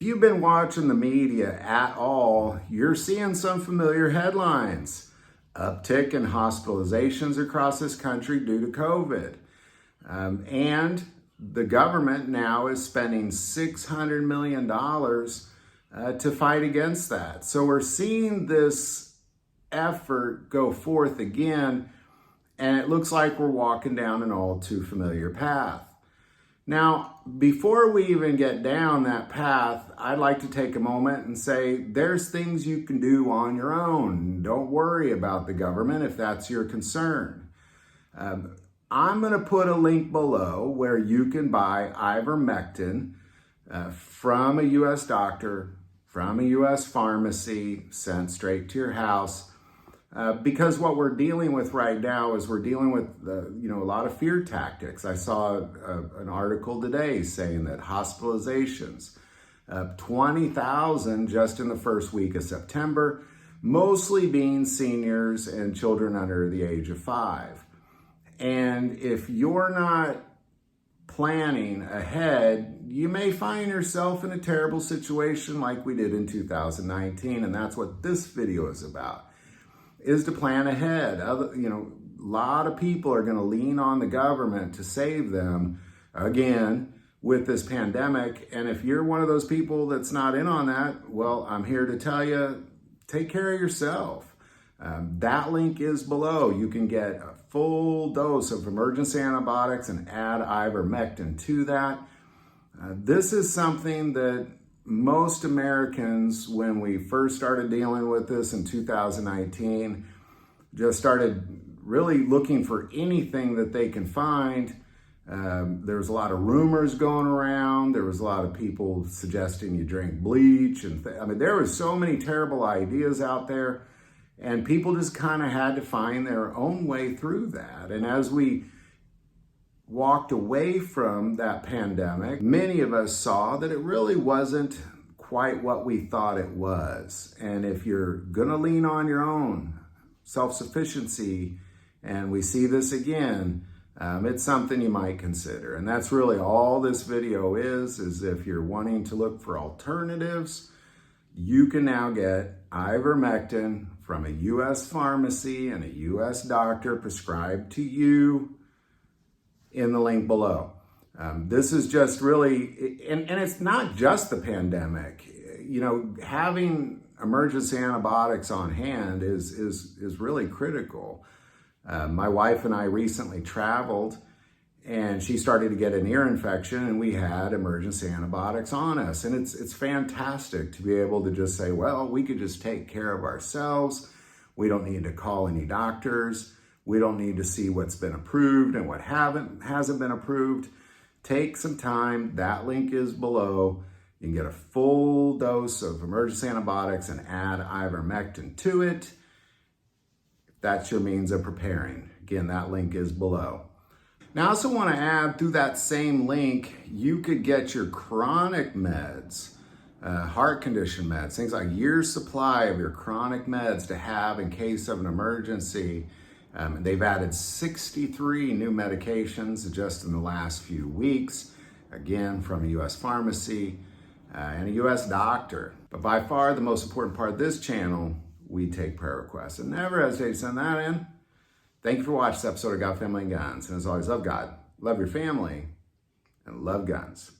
If you've been watching the media at all, you're seeing some familiar headlines. Uptick in hospitalizations across this country due to COVID. And the government now is spending $600 million to fight against that. So we're seeing this effort go forth again, and it looks like we're walking down an all too familiar path. Now, before we even get down that path, I'd like to take a moment and say there's things you can do on your own. Don't worry about the government if that's your concern. I'm going to put a link below where you can buy ivermectin from a U.S. doctor, from a U.S. pharmacy, sent straight to your house. Because what we're dealing with right now is we're dealing with a lot of fear tactics. I saw an article today saying that hospitalizations, 20,000 just in the first week of September, mostly being seniors and children under the age of 5. And if you're not planning ahead, you may find yourself in a terrible situation like we did in 2019, and that's what this video is about. Is to plan ahead. A lot of people are going to lean on the government to save them again with this pandemic. And if you're one of those people that's not in on that, well, I'm here to tell you, take care of yourself. That link is below. You can get a full dose of emergency antibiotics and add ivermectin to that. This is something that most Americans, when we first started dealing with this in 2019, just started really looking for anything that they can find. There was a lot of rumors going around. There was a lot of people suggesting you drink bleach. There was so many terrible ideas out there, and people just kind of had to find their own way through that. And as we walked away from that pandemic, many of us saw that it really wasn't quite what we thought it was. And if you're gonna lean on your own self-sufficiency, and we see this again, it's something you might consider. And that's really all this video is if you're wanting to look for alternatives, you can now get ivermectin from a U.S. pharmacy and a U.S. doctor prescribed to you in the link below. This is just really, and it's not just the pandemic. Having emergency antibiotics on hand is really critical. My wife and I recently traveled, and she started to get an ear infection, and we had emergency antibiotics on us. And it's fantastic to be able to just say, well, we could just take care of ourselves. We don't need to call any doctors. We don't need to see what's been approved and what hasn't been approved. Take some time. That link is below. You can get a full dose of emergency antibiotics and add ivermectin to it. If that's your means of preparing. Again, that link is below. Now, I also want to add through that same link, you could get your chronic meds, heart condition meds, things like year's supply of your chronic meds to have in case of an emergency. They've added 63 new medications just in the last few weeks, again, from a U.S. pharmacy and a U.S. doctor. But by far, the most important part of this channel, we take prayer requests. And never hesitate to send that in. Thank you for watching this episode of God, Family, and Guns. And as always, love God, love your family, and love guns.